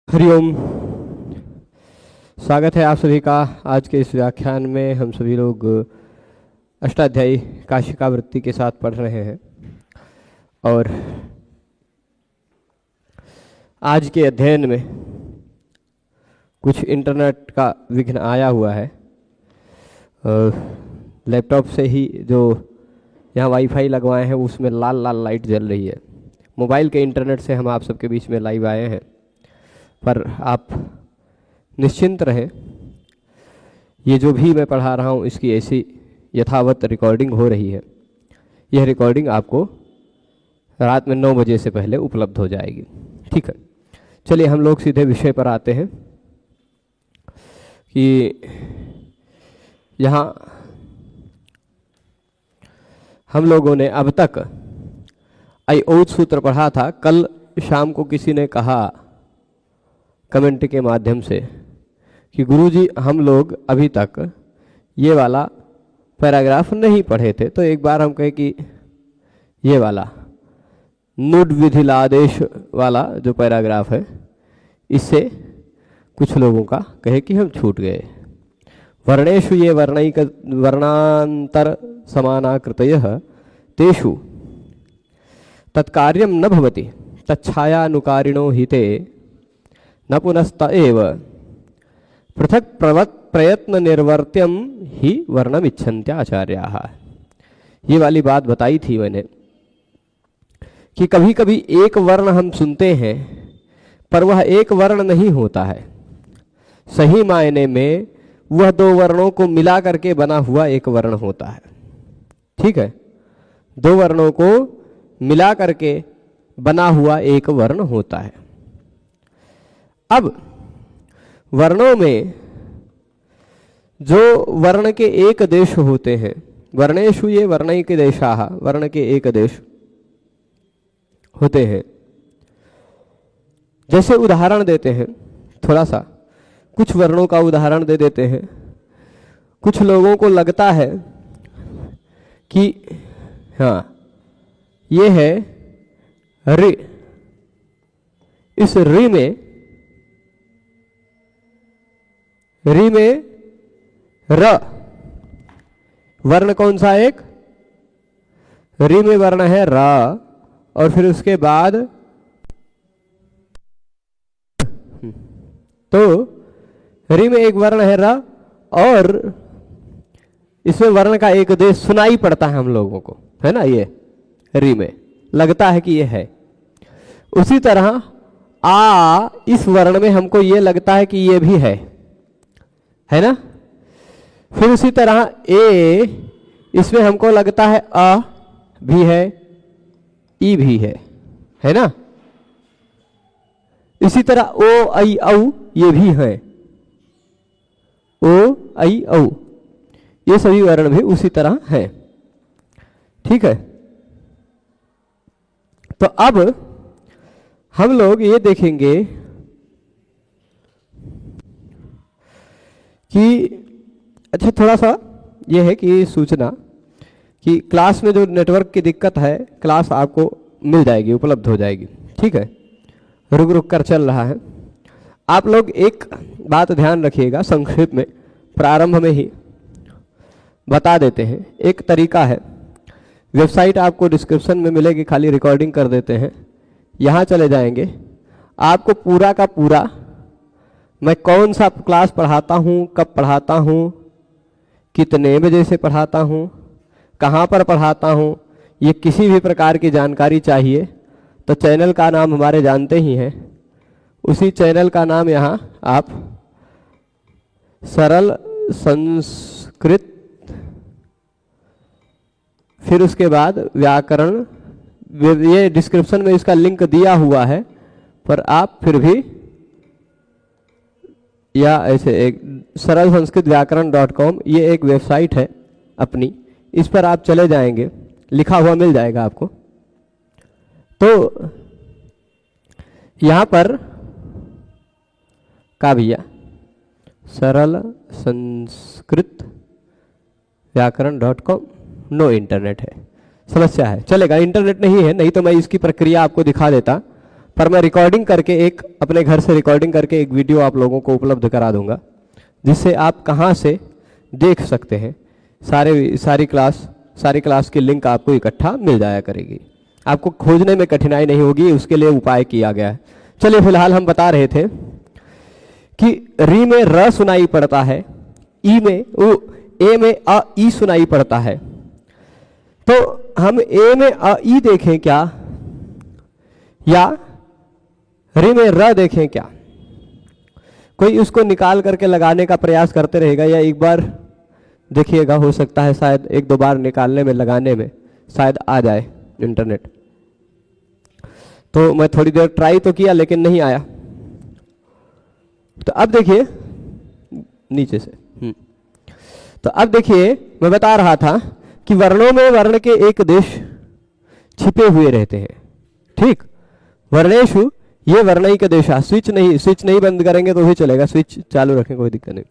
हरिओम। स्वागत है आप सभी का आज के इस व्याख्यान में। हम सभी लोग अष्टाध्यायी काशिका वृत्ति के साथ पढ़ रहे हैं और आज के अध्ययन में कुछ इंटरनेट का विघ्न आया हुआ है। लैपटॉप से ही जो यहाँ वाईफाई लगवाए हैं उसमें लाल लाल लाइट जल रही है। मोबाइल के इंटरनेट से हम आप सबके बीच में लाइव आए हैं, पर आप निश्चिंत रहें, ये जो भी मैं पढ़ा रहा हूँ इसकी ऐसी यथावत रिकॉर्डिंग हो रही है। यह रिकॉर्डिंग आपको रात में 9 बजे से पहले उपलब्ध हो जाएगी। ठीक है, चलिए हम लोग सीधे विषय पर आते हैं कि यहाँ हम लोगों ने अब तक अयोच सूत्र पढ़ा था। कल शाम को किसी ने कहा कमेंट के माध्यम से कि गुरुजी हम लोग अभी तक ये वाला पैराग्राफ नहीं पढ़े थे, तो एक बार हम कहे कि ये वाला नुड विधिलादेश वाला जो पैराग्राफ है इससे कुछ लोगों का कहे कि हम छूट गए। वर्णेषु ये वर्णांतर समानाकृतयः तेषु तत्कार्यं न भवति तच्छायानुकारिणो हिते न पुनस्त एव पृथक प्रयत्न निर्वर्त्यम ही वर्णमिच्छन्त्य आचार्याः। ये वाली बात बताई थी मैंने कि कभी कभी एक वर्ण हम सुनते हैं पर वह एक वर्ण नहीं होता है। सही मायने में वह दो वर्णों को मिला करके बना हुआ एक वर्ण होता है। ठीक है, दो वर्णों को मिला करके बना हुआ एक वर्ण होता है। अब वर्णों में जो वर्ण के एक देश होते हैं, वर्णेषु ये वर्णैक देशाः, वर्ण के एक देश होते हैं। जैसे उदाहरण देते हैं, थोड़ा सा कुछ वर्णों का उदाहरण दे देते हैं। कुछ लोगों को लगता है कि हाँ ये है रि, इस रि में र वर्ण कौन सा एक, रि में वर्ण है र, और फिर उसके बाद तो रि में एक वर्ण है र, और इसमें वर्ण का एक देश सुनाई पड़ता है हम लोगों को, है ना। ये रि में लगता है कि ये है। उसी तरह आ, इस वर्ण में हमको ये लगता है कि ये भी है ना। फिर उसी तरह ए, इसमें हमको लगता है अ भी है, ई भी है ना। इसी तरह ओ आई औ ये भी है, ओ आई औ ये सभी वर्ण भी उसी तरह हैं। ठीक है, तो अब हम लोग ये देखेंगे कि अच्छा, थोड़ा सा ये है कि सूचना कि क्लास में जो नेटवर्क की दिक्कत है, क्लास आपको मिल जाएगी, उपलब्ध हो जाएगी। ठीक है, रुक रुक कर चल रहा है। आप लोग एक बात ध्यान रखिएगा, संक्षेप में प्रारंभ में ही बता देते हैं। एक तरीका है, वेबसाइट आपको डिस्क्रिप्शन में मिलेगी, खाली रिकॉर्डिंग कर देते हैं, यहाँ चले जाएंगे। आपको पूरा का पूरा मैं कौन सा क्लास पढ़ाता हूँ, कब पढ़ाता हूँ, कितने बजे से पढ़ाता हूँ, कहाँ पर पढ़ाता हूँ, ये किसी भी प्रकार की जानकारी चाहिए तो चैनल का नाम हमारे जानते ही हैं। उसी चैनल का नाम यहाँ आप सरल संस्कृत, फिर उसके बाद व्याकरण, ये डिस्क्रिप्शन में इसका लिंक दिया हुआ है, पर आप फिर भी या ऐसे एक सरल संस्कृत व्याकरण.com, ये एक वेबसाइट है अपनी, इस पर आप चले जाएंगे, लिखा हुआ मिल जाएगा आपको। तो यहाँ पर का भैया सरल संस्कृत व्याकरण.com, नो इंटरनेट है, समस्या है। चलेगा, इंटरनेट नहीं है, नहीं तो मैं इसकी प्रक्रिया आपको दिखा देता, पर मैं रिकॉर्डिंग करके एक अपने घर से रिकॉर्डिंग करके एक वीडियो आप लोगों को उपलब्ध करा दूंगा, जिससे आप कहाँ से देख सकते हैं। सारी क्लास की लिंक आपको इकट्ठा मिल जाया करेगी, आपको खोजने में कठिनाई नहीं होगी, उसके लिए उपाय किया गया है। चलिए फिलहाल हम बता रहे थे कि री में र सुनाई पड़ता है, ई में ए में अ ई सुनाई पड़ता है, तो हम ए में अ ई देखें क्या या री में र देखें क्या? कोई उसको निकाल करके लगाने का प्रयास करते रहेगा या एक बार देखिएगा, हो सकता है शायद एक दो बार निकालने में लगाने में शायद आ जाए इंटरनेट। तो मैं थोड़ी देर ट्राई तो किया लेकिन नहीं आया। तो अब देखिए नीचे से तो अब देखिए मैं बता रहा था कि वर्णों में वर्ण के एक देश छिपे हुए रहते हैं। ठीक, वर्णेशु ये वर्णिक देश है। स्विच नहीं बंद करेंगे तो भी चलेगा, स्विच चालू रखें कोई दिक्कत नहीं।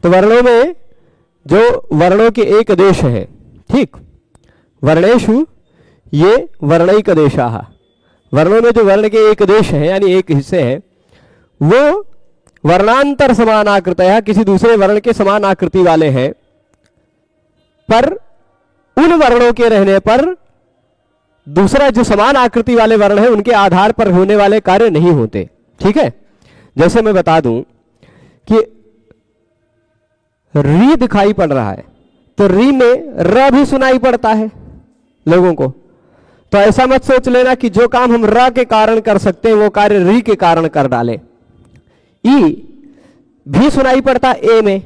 तो वर्णों में जो वर्णों के एक देश है, ठीक, वर्णेशु ये वर्णिक देशाः, वर्णों में जो वर्ण के एक देश है यानी एक हिस्से हैं, वो वर्णांतर समान आकृतयः किसी दूसरे वर्ण के समान आकृति वाले हैं, पर उन वर्णों के रहने पर दूसरा जो समान आकृति वाले वर्ण है उनके आधार पर होने वाले कार्य नहीं होते। ठीक है, जैसे मैं बता दूं कि री दिखाई पड़ रहा है तो री में र भी सुनाई पड़ता है लोगों को। तो ऐसा मत सोच लेना कि जो काम हम र के कारण कर सकते हैं वो कार्य री के कारण कर डालें। ई भी सुनाई पड़ता ए में,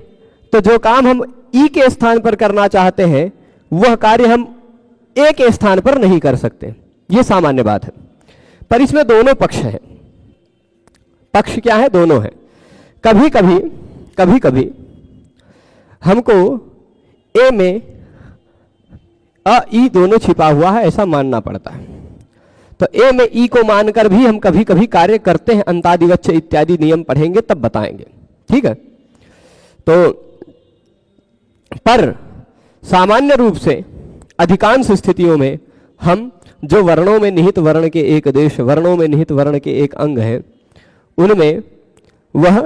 तो जो काम हम ई के स्थान पर करना चाहते हैं वह कार्य हम ए के स्थान पर नहीं कर सकते। यह सामान्य बात है, पर इसमें दोनों पक्ष है। पक्ष क्या है? दोनों है। कभी कभी हमको ए में अ ई दोनों छिपा हुआ है ऐसा मानना पड़ता है, तो ए में ई को मानकर भी हम कभी कभी कार्य करते हैं। अंतादिवच्छ इत्यादि नियम पढ़ेंगे तब बताएंगे। ठीक है, तो पर सामान्य रूप से अधिकांश स्थितियों में हम जो वर्णों में निहित वर्ण के एक देश, वर्णों में निहित वर्ण के एक अंग है, उनमें वह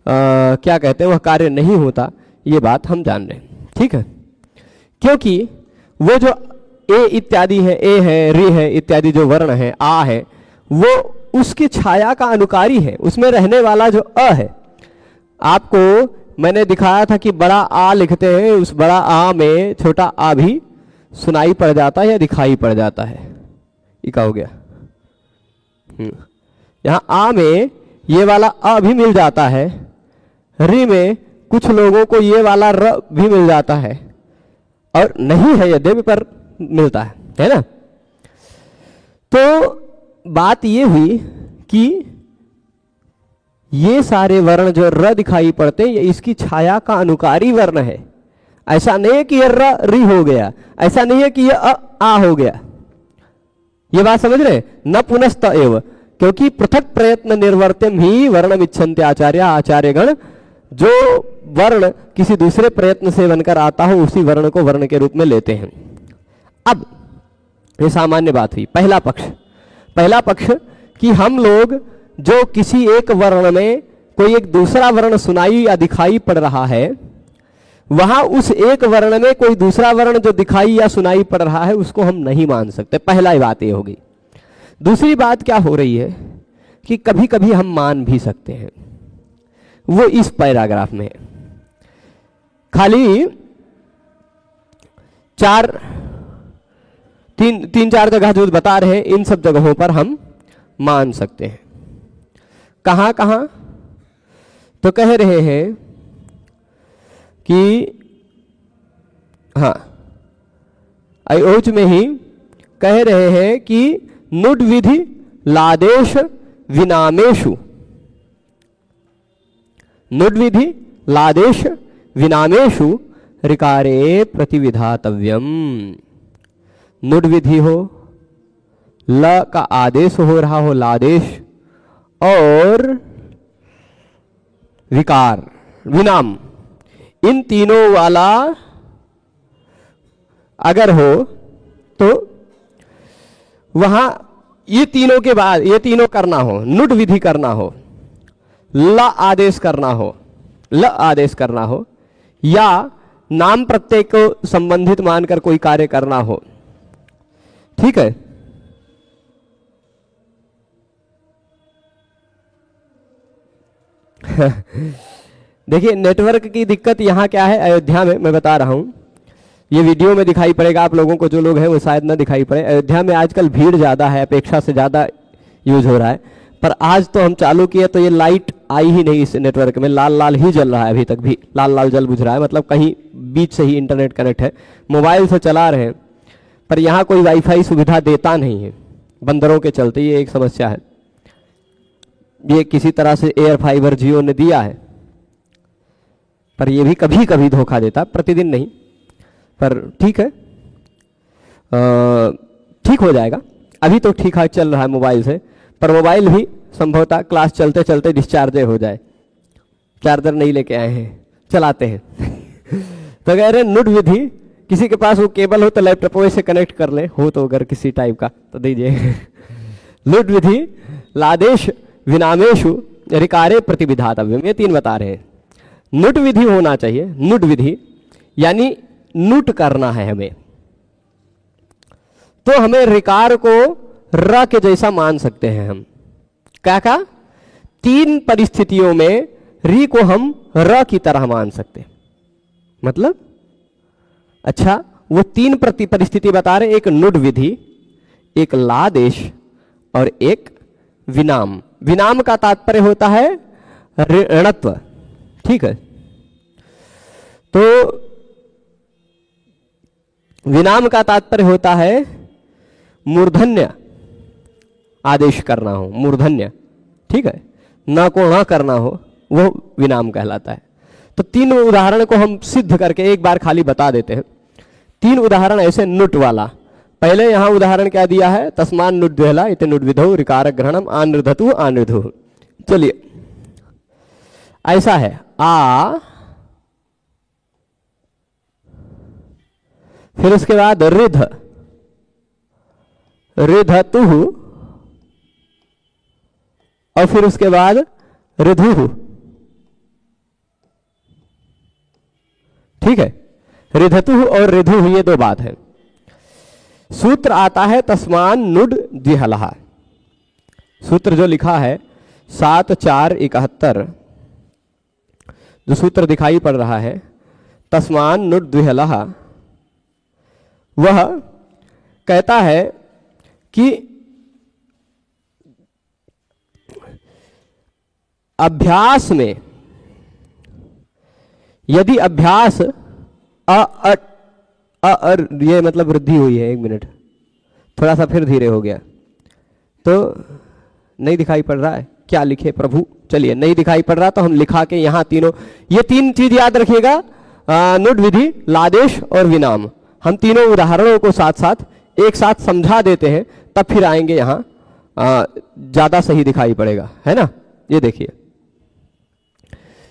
क्या कहते हैं, वह कार्य नहीं होता। ये बात हम जान रहे हैं। ठीक है, क्योंकि वो जो ए इत्यादि है, ए है, री है इत्यादि जो वर्ण है, आ है, वो उसकी छाया का अनुकारी है, उसमें रहने वाला जो अ है। आपको मैंने दिखाया था कि बड़ा आ लिखते हैं, उस बड़ा आ में छोटा आ भी सुनाई पड़ जाता है या दिखाई पड़ जाता है। ये क्या हो गया? यहां आ में ये वाला अ भी मिल जाता है, री में कुछ लोगों को ये वाला र भी मिल जाता है, और नहीं है यद्यपि पर मिलता है ना। तो बात ये हुई कि ये सारे वर्ण जो र दिखाई पड़ते हैं ये इसकी छाया का अनुकारी वर्ण है। ऐसा नहीं है कि ये र री हो गया, ऐसा नहीं है कि ये आ हो गया। ये बात समझ रहे? न पुनस्त एव, क्योंकि पृथक प्रयत्न निर्वर्त्यम ही वर्णम इच्छन्ति आचार्य। आचार्यगण जो वर्ण किसी दूसरे प्रयत्न से बनकर आता हो उसी वर्ण को वर्ण के रूप में लेते हैं। अब ये सामान्य बात हुई। पहला पक्ष कि हम लोग जो किसी एक वर्ण में कोई एक दूसरा वर्ण सुनाई या दिखाई पड़ रहा है, वहां उस एक वर्ण में कोई दूसरा वर्ण जो दिखाई या सुनाई पड़ रहा है उसको हम नहीं मान सकते। पहला ही बात ये होगी। दूसरी बात क्या हो रही है कि कभी कभी हम मान भी सकते हैं, वो इस पैराग्राफ में है। खाली तीन चार जगह जो बता रहे हैं इन सब जगहों पर हम मान सकते हैं। कहां कहां? तो कह रहे हैं कि हाँ, अयोच में ही कह रहे हैं कि नुड विधि लादेश विनामेशु, नुड विधि लादेश विनामेशु ऋकारे प्रतिविधातव्यम। नुड विधि हो, ल का आदेश हो रहा हो लादेश, और विकार विनाम, इन तीनों वाला अगर हो तो वहां ये तीनों के बाद ये तीनों करना हो, नुट विधि करना हो, ल आदेश करना हो, ल आदेश करना हो, या नाम प्रत्यय को संबंधित मानकर कोई कार्य करना हो, ठीक है। देखिए नेटवर्क की दिक्कत यहाँ क्या है, अयोध्या में मैं बता रहा हूँ, ये वीडियो में दिखाई पड़ेगा आप लोगों को, जो लोग हैं वो शायद ना दिखाई पड़े। अयोध्या में आजकल भीड़ ज़्यादा है, अपेक्षा से ज़्यादा यूज हो रहा है, पर आज तो हम चालू किए तो ये लाइट आई ही नहीं इस नेटवर्क में, लाल लाल ही जल रहा है, अभी तक भी लाल लाल जल बुझ रहा है, मतलब कहीं बीच से ही इंटरनेट कनेक्ट है, मोबाइल से चला रहे हैं, पर यहाँ कोई वाईफाई सुविधा देता नहीं है बंदरों के चलते, ये एक समस्या है। ये किसी तरह से एयर फाइबर जियो ने दिया है, पर ये भी कभी कभी धोखा देता, प्रतिदिन नहीं, पर ठीक है, ठीक हो जाएगा। अभी तो ठीक ठाक चल रहा है मोबाइल से, पर मोबाइल भी संभवतः क्लास चलते चलते डिस्चार्ज हो जाए, चार्जर नहीं लेके आए हैं, चलाते हैं। तो कह रहे नुट विधि, किसी के पास वो केबल हो तो लैपटॉप से कनेक्ट कर ले, हो तो अगर किसी टाइप का तो दीजिए। नुट विधि लादेश विनामेशु रिकारे प्रतिविधातव्यम, ये तीन बता रहे हैं। नुट विधि होना चाहिए, नुट विधि यानी नुट करना है हमें, तो हमें रिकार को र के जैसा मान सकते हैं हम। क्या कहा? तीन परिस्थितियों में री को हम र की तरह मान सकते हैं। मतलब अच्छा, वो तीन परिस्थिति बता रहे, एक नुड विधि, एक लादेश और एक विनाम। विनाम का तात्पर्य होता है ऋणत्व, ठीक है। तो विनाम का तात्पर्य होता है मूर्धन्य आदेश करना हो, मूर्धन्य, ठीक है, न को न करना हो, वो विनाम कहलाता है। तो तीन उदाहरण को हम सिद्ध करके एक बार खाली बता देते हैं। तीन उदाहरण ऐसे नुट वाला। पहले यहां उदाहरण क्या दिया है? तस्मान नुट द्वेला इति नुट विधौ ऋकार ग्रहणम आनृधतु आनृधु। चलिए ऐसा है, आ, फिर उसके बाद रिध, रिधतु, और फिर उसके बाद रिधु, ठीक है। रिधतु और रिधु ये दो बात है। सूत्र आता है तस्मान नुड द्विहलहा। सूत्र जो लिखा है 7471, जो सूत्र दिखाई पड़ रहा है तस्मान नुड द्विहलहा, वह कहता है कि अभ्यास में यदि अभ्यास ये मतलब वृद्धि हुई है, एक मिनट थोड़ा सा फिर धीरे हो गया, तो नहीं दिखाई पड़ रहा है क्या लिखे प्रभु? चलिए नहीं दिखाई पड़ रहा तो हम लिखा के यहाँ तीनों, ये तीन चीज याद रखिएगा, नुड विधि, लादेश और विनाम। हम तीनों उदाहरणों को साथ साथ एक साथ समझा देते हैं, तब फिर आएंगे यहाँ, ज्यादा सही दिखाई पड़ेगा, है ना। ये देखिए,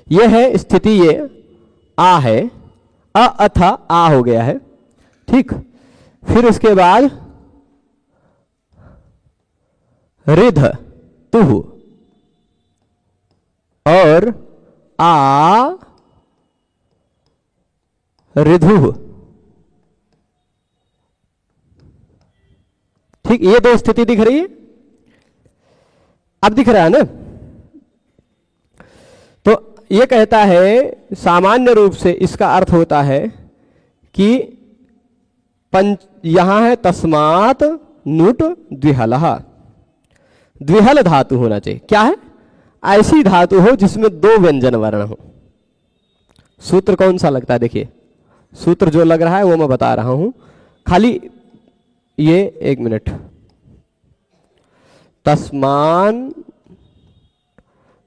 ये है स्थिति, ये आ है, अ था आ हो गया है, ठीक। फिर उसके बाद रिध तुहु और आ रिधु, ठीक। ये दो स्थिति दिख रही है, अब दिख रहा है ना। तो ये कहता है सामान्य रूप से इसका अर्थ होता है कि यहां है तस्मात नुट द्विहलहा, द्विहल धातु होना चाहिए। क्या है? ऐसी धातु हो जिसमें दो व्यंजन वर्ण हो। सूत्र कौन सा लगता है? देखिए सूत्र जो लग रहा है वो मैं बता रहा हूं, खाली ये एक मिनट। तस्मान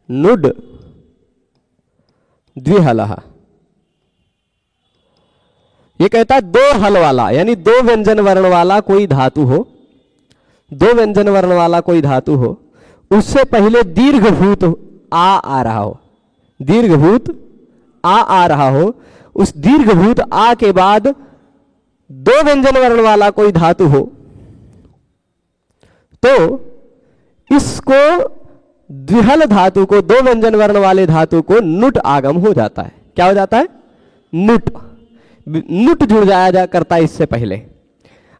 नुड द्विहलहा, ये कहता है दो हल वाला, यानी दो व्यंजन वर्ण वाला कोई धातु हो, दो व्यंजन वर्ण वाला कोई धातु हो, उससे पहले दीर्घभूत आ रहा हो, दीर्घभूत आ रहा हो, उस दीर्घभूत आ के बाद दो व्यंजन वर्ण वाला कोई धातु हो, तो इसको द्विहल धातु को, दो व्यंजन वर्ण वाले धातु को नुट आगम हो जाता है। क्या हो जाता है? नुट। नुट जुड़ जाया करता है इससे पहले।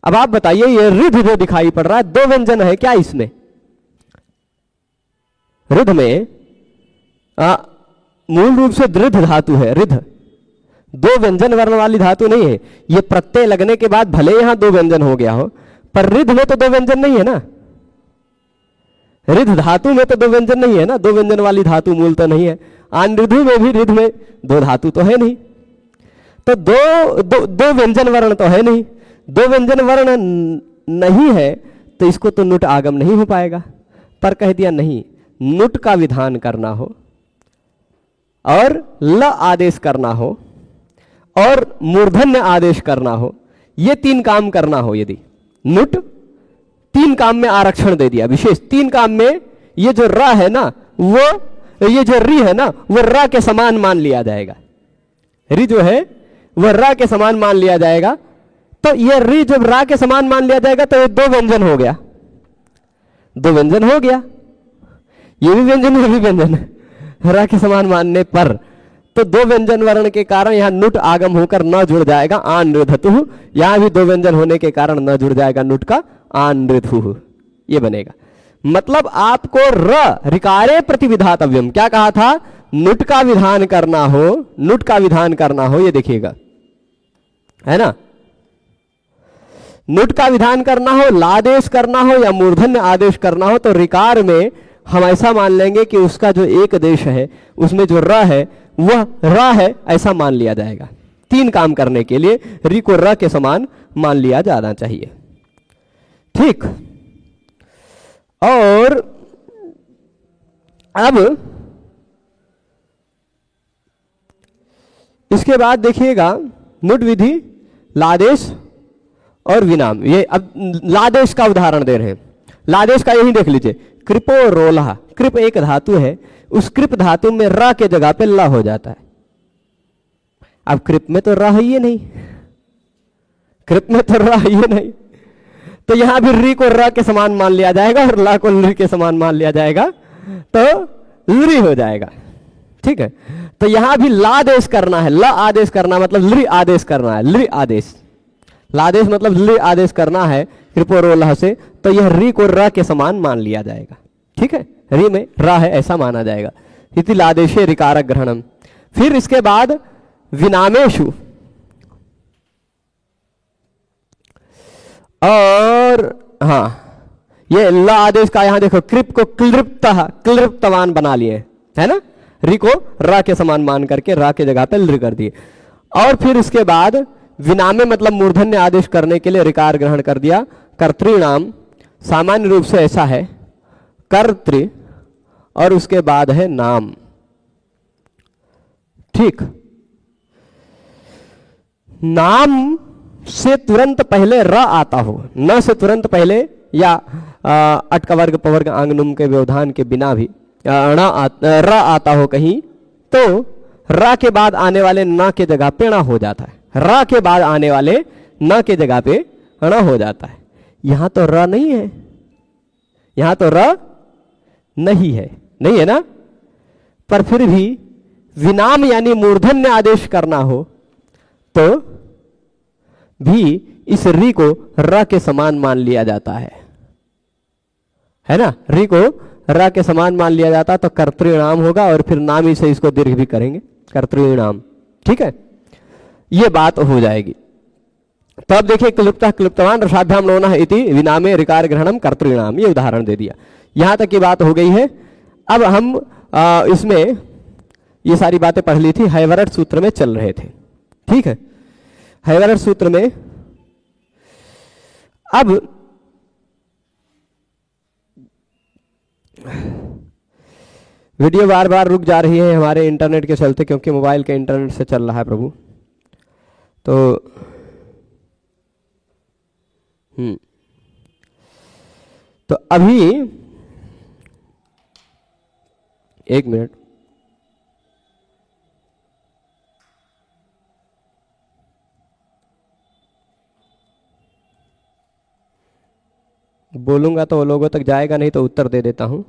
अब आप बताइए, ये रिध जो दिखाई पड़ रहा है, दो व्यंजन है क्या इसमें? रिध में मूल रूप से दृढ़ धातु है। रिध दो व्यंजन वर्ण वाली धातु नहीं है। ये प्रत्यय लगने के बाद भले यहां दो व्यंजन हो गया हो, पर रिध में तो दो व्यंजन नहीं है ना। रिध धातु में तो दो व्यंजन नहीं है ना, दो व्यंजन वाली धातु मूल तो नहीं है। अनरिधु में भी, रिध में दो धातु तो है नहीं, तो दो व्यंजन वर्ण तो है नहीं। दो व्यंजन वर्ण नहीं है तो इसको तो नुट आगम नहीं हो पाएगा। पर कह दिया नहीं, नुट का विधान करना हो और ल आदेश करना हो और मूर्धन्य आदेश करना हो, ये तीन काम करना हो, यदि नुट तीन काम में आरक्षण दे दिया, विशेष तीन काम में, ये जो र है ना, वो ये जो री है ना, वो र के समान मान लिया जाएगा। री जो है वह र के समान मान लिया जाएगा। तो ये री जब र के समान मान लिया जाएगा तो ये दो व्यंजन हो गया, दो व्यंजन हो गया। ये भी व्यंजन, ये भी व्यंजन है र के समान मानने पर। तो दो व्यंजन वर्ण के कारण यहां नुट आगम होकर न जुड़ जाएगा आनृधतु। यहां भी दो व्यंजन होने के कारण न जुड़ जाएगा नुट का आनृधु, ये बनेगा। मतलब आपको र ऋकारे प्रतिविधातव्यम, क्या कहा था? नुट का विधान करना हो, नुट का विधान करना हो, ये देखिएगा, है ना। नुट का विधान करना हो, लादेश करना हो या मूर्धन्य आदेश करना हो, तो ऋकार में हम ऐसा मान लेंगे कि उसका जो एक देश है उसमें जो र है वह र है, ऐसा मान लिया जाएगा। तीन काम करने के लिए री को र के समान मान लिया जाना चाहिए। ठीक। और अब इसके बाद देखिएगा नुट विधि, लादेश और विनाम। ये अब लादेश का उदाहरण दे रहे हैं। लादेश का यही देख लीजिए, कृपो रोलहा। कृप एक धातु है, उस कृप धातु में र के जगह पे ल हो जाता है। अब कृप में तो र है ही नहीं, कृप में तो र है ही नहीं, तो यहां भी री को र के समान मान लिया जाएगा और ला को लृ के समान मान लिया जाएगा, तो लृ हो जाएगा। ठीक है। तो यहां भी लादेश करना है, ल आदेश करना मतलब लृ आदेश करना है, लृ आदेश। लादेश मतलब लृ आदेश करना है कृपोरोलह से, तो यह री को र के समान मान लिया जाएगा। ठीक है, री में र है ऐसा माना जाएगा। इति लादेशे ऋकारक ग्रहणम। फिर इसके बाद विनामेशु, और हाँ ये ल आदेश का यहां देखो, कृप को क्लृप्तवान बना लिए, है ना। री को र के समान मान करके र के जगह पे लृ कर दिए। और फिर इसके बाद विनामे मतलब मूर्धन्य आदेश करने के लिए ऋकार ग्रहण कर दिया। कर्तृणाम सामान्य रूप से ऐसा है, कर्तृ और उसके बाद है नाम। ठीक। नाम से तुरंत पहले र आता हो, न से तुरंत पहले या अटकवर्ग पवर्ग आंगनुम के व्यवधान के बिना भी र आता हो कहीं, तो र के बाद आने वाले न के जगह पे ण हो जाता है। र के बाद आने वाले न के जगह पे ण हो जाता है। यहां तो र नहीं है, यहां तो र नहीं है, नहीं है ना। पर फिर भी विनाम यानी मूर्धन्य आदेश करना हो तो भी इस री को र के समान मान लिया जाता है ना। री को र के समान मान लिया जाता तो कर्तृणाम होगा, और फिर नाम ही से इसको दीर्घ भी करेंगे, कर्तृणाम। ठीक है, ये बात हो जाएगी। तो अब देखिए, क्लुप्तः क्लुप्तवान रसाभ्याम लोना इति विनामे ऋकार ग्रहणम कर्तृणाम, ये उदाहरण दे दिया। यहां तक की बात हो गई है। अब हम इसमें ये सारी बातें पढ़ ली थी, हैवरट सूत्र में चल रहे थे। ठीक है, हैवरट सूत्र में अब वीडियो बार बार रुक जा रही है हमारे इंटरनेट के चलते, क्योंकि मोबाइल के इंटरनेट से चल रहा है प्रभु। तो तो अभी एक मिनट, बोलूंगा तो वो लोगों तक जाएगा नहीं, तो उत्तर दे देता हूं।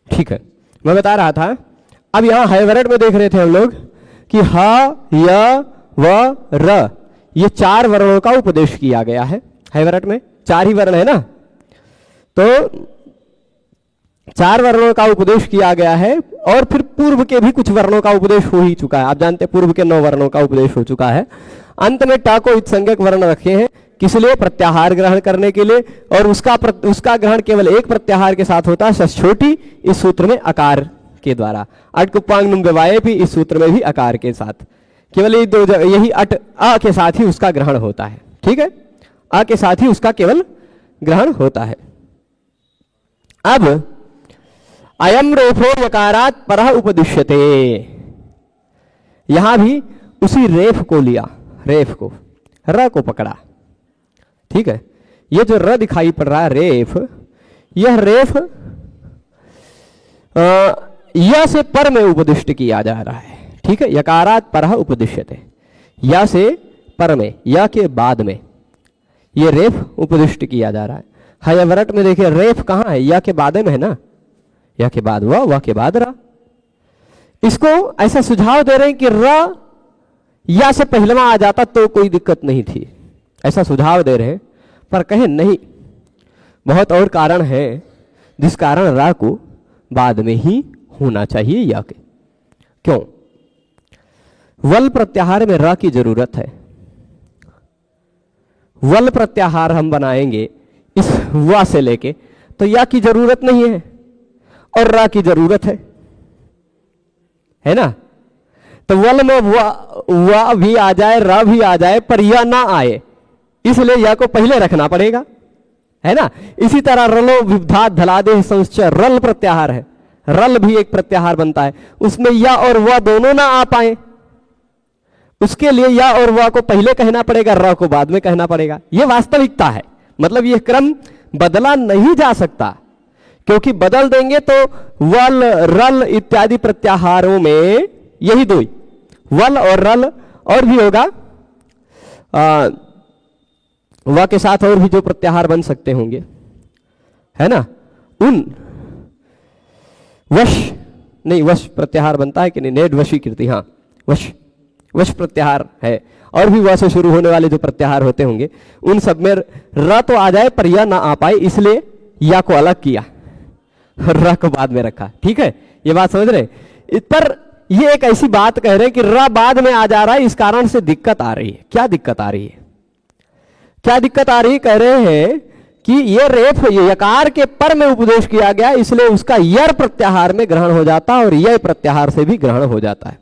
ठीक है, मैं बता रहा था। अब यहां हैवरट में देख रहे थे हम लोग कि ह, य, व, र, ये 4 वर्णों का उपदेश किया गया है। हैवरट में 4 ही वर्ण है ना, तो 4 वर्णों का उपदेश किया गया है। और फिर पूर्व के भी कुछ वर्णों का उपदेश हो ही चुका है। आप जानते हैं पूर्व के 9 वर्णों का उपदेश हो चुका है। अंत में टा को इत्संज्ञक वर्ण रखे हैं, किस लिए? प्रत्याहार ग्रहण करने के लिए। और उसका ग्रहण केवल एक प्रत्याहार के साथ होता है, सस छोटी, इस सूत्र में आकार के द्वारा। अट कुपांग नुम व्यवाये भी इस सूत्र में भी आकार के साथ, केवल ये 2 यही अट अ के साथ ही उसका ग्रहण होता है। ठीक है, अ के साथ ही उसका केवल ग्रहण होता है। अब अयम रेफो यकारात् परः उपदिश्यते, यहां भी उसी रेफ को लिया, रेफ को, र को पकड़ा। ठीक है, ये जो र दिखाई पड़ रहा है रेफ, यह रेफ या से पर में उपदिष्ट किया जा रहा है। ठीक है, यकारात् परः उपदिश्यते, या से पर में, या के बाद में ये रेफ उपदिष्ट किया जा रहा है। हैवरट में देखिए रेफ कहां है? या के बाद में है ना, या के बाद व के बाद रा। इसको ऐसा सुझाव दे रहे हैं कि र या से पहलवा आ जाता तो कोई दिक्कत नहीं थी, ऐसा सुझाव दे रहे हैं। पर कहें नहीं, बहुत और कारण है जिस कारण रा को बाद में ही होना चाहिए या के। क्यों? वल प्रत्याहार में रा की जरूरत है। वल प्रत्याहार हम बनाएंगे इस वा से लेके, तो या की जरूरत नहीं है और रा की जरूरत है ना। तो वल में वा भी आ जाए, रा भी आ जाए, पर या ना आए, इसलिए या को पहले रखना पड़ेगा, है ना। इसी तरह रलो विधात धलादे संश्चय, रल प्रत्याहार है, रल भी एक प्रत्याहार बनता है, उसमें या और व दोनों ना आ पाए, उसके लिए या और व को पहले कहना पड़ेगा, र को बाद में कहना पड़ेगा। यह वास्तविकता है, मतलब यह क्रम बदला नहीं जा सकता, क्योंकि बदल देंगे तो वल रल इत्यादि प्रत्याहारों में यही 2 वल और रल, और भी होगा व के साथ और भी जो प्रत्याहार बन सकते होंगे, है ना। उन वश नहीं, वश प्रत्याहार बनता है कि नहीं, नेड वशी कीर्ति, हाँ वश प्रत्याहार है। और भी व से शुरू होने वाले जो प्रत्याहार होते होंगे, उन सब में र तो आ जाए पर या ना आ पाए, इसलिए या को अलग किया, र को बाद में रखा। ठीक है, ये बात समझ रहे। इस पर ये एक ऐसी बात कह रहे हैं कि र बाद में आ जा रहा है, इस कारण से दिक्कत आ रही है। क्या दिक्कत आ रही है? क्या दिक्कत आ रही है? कह रहे हैं कि ये रेफ यकार के पर में उपदेश किया गया, इसलिए उसका यर प्रत्याहार में ग्रहण हो जाता है और य प्रत्याहार से भी ग्रहण हो जाता है।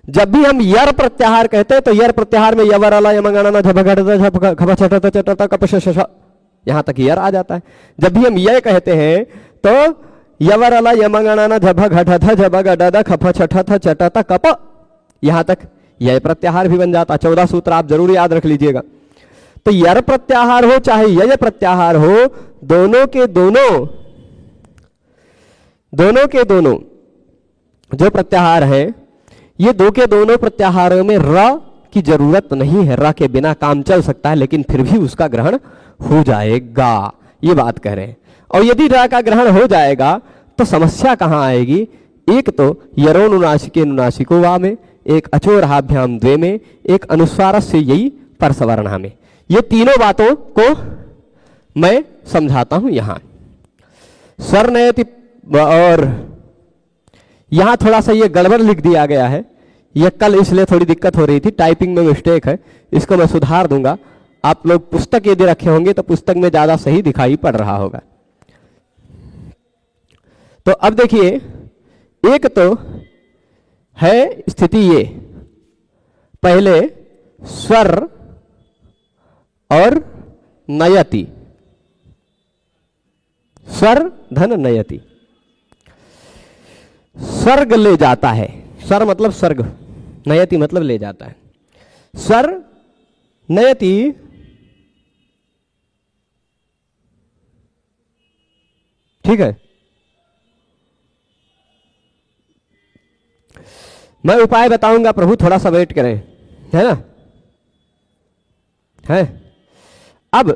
जब भी हम यर प्रत्याहार कहते हैं तो यर प्रत्याहार में यवर अला यमगणना झपघटता कपश, यहां तक यर आ जाता है। जब भी हम यह कहते हैं तो यवर अला यमगणना झपघटथा झपगडदा खप छठथ चटता कप, यहां तक यह प्रत्याहार भी बन जाता। 14 सूत्र आप जरूर याद रख लीजिएगा। तो यर प्रत्याहार हो चाहे यय प्रत्याहार हो, दोनों के दोनों जो प्रत्याहार है, ये 2 के दोनों प्रत्याहारों में र की जरूरत नहीं है। र के बिना काम चल सकता है, लेकिन फिर भी उसका ग्रहण हो जाएगा, ये बात कह रहे हैं। और यदि र का ग्रहण हो जाएगा तो समस्या कहां आएगी? एक तो यरो नुनासिके नुनासिको वा में, एक अचो रहाभ्याम द्वे में, एक अनुस्वार से यही परसवर्णा में। ये तीनों बातों को मैं समझाता हूं यहां। स्वर नयति, और यहां थोड़ा सा ये गड़बड़ लिख दिया गया है, ये कल इसलिए थोड़ी दिक्कत हो रही थी, टाइपिंग में मिस्टेक है, इसको मैं सुधार दूंगा। आप लोग पुस्तक यदि रखे होंगे तो पुस्तक में ज्यादा सही दिखाई पड़ रहा होगा। तो अब देखिए, एक तो है स्थिति ये, पहले स्वर और नयति, स्वर धन नयति, स्वर्ग ले जाता है। स्वर मतलब स्वर्ग, नयति मतलब ले जाता है। स्वर नयति ठीक है, मैं उपाय बताऊंगा, प्रभु थोड़ा सा वेट करें, है ना। है अब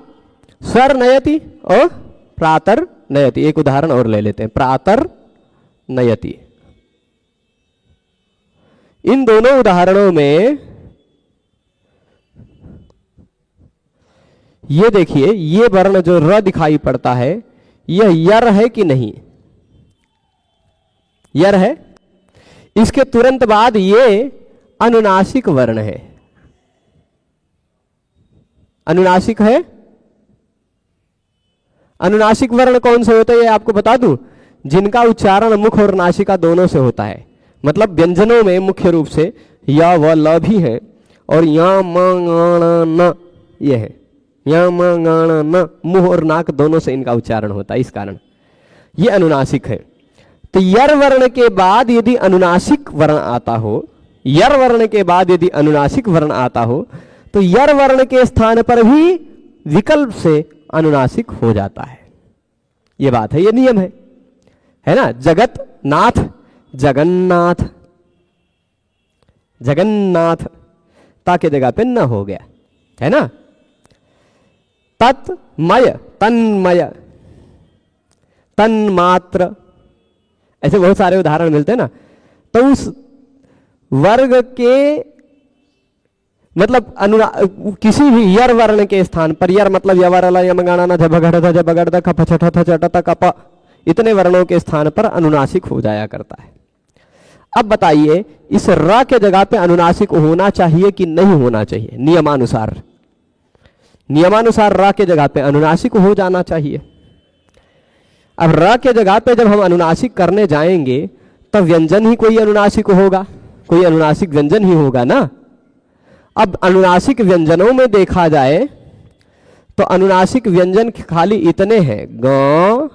स्वर नयति और प्रातर नयति, एक उदाहरण और ले लेते हैं। प्रातर नयति, इन दोनों उदाहरणों में ये देखिए, ये वर्ण जो र दिखाई पड़ता है यह यर है कि नहीं? यर है। इसके तुरंत बाद ये अनुनासिक वर्ण है। अनुनासिक है। अनुनासिक वर्ण कौन से होते हैं ये आपको बता दूं, जिनका उच्चारण मुख और नासिका दोनों से होता है। मतलब व्यंजनों में मुख्य रूप से या व ल भी है और या म न ये है, या म न, मुंह और नाक दोनों से इनका उच्चारण होता है, इस कारण ये अनुनासिक है। तो यर वर्ण के बाद यदि अनुनासिक वर्ण आता हो, यर वर्ण के बाद यदि अनुनासिक वर्ण आता हो तो यर वर्ण के स्थान पर भी विकल्प से अनुनासिक हो जाता है। ये बात है, ये नियम है ना। जगत नाथ, जगन्नाथ, जगन्नाथ ताके जगह पे न हो गया, है ना। तत्मय, तन्मय, तन्मात्र, ऐसे बहुत सारे उदाहरण मिलते हैं ना। तो उस वर्ग के मतलब किसी भी यर वर्ण के स्थान पर, यर मतलब यवरला यमगाना झबगढ़ झबगढ़ खप छठ छट कप, इतने वर्णों के स्थान पर अनुनासिक हो जाया करता है। अब बताइए इस र के जगह पे अनुनासिक होना चाहिए कि नहीं होना चाहिए? नियमानुसार, नियमानुसार र के जगह पे अनुनासिक हो जाना चाहिए। अब र के जगह पे जब हम अनुनासिक करने जाएंगे तब व्यंजन ही कोई अनुनासिक होगा, कोई अनुनासिक व्यंजन ही होगा ना। अब अनुनासिक व्यंजनों में देखा जाए तो अनुनासिक व्यंजन खाली इतने हैं, ग,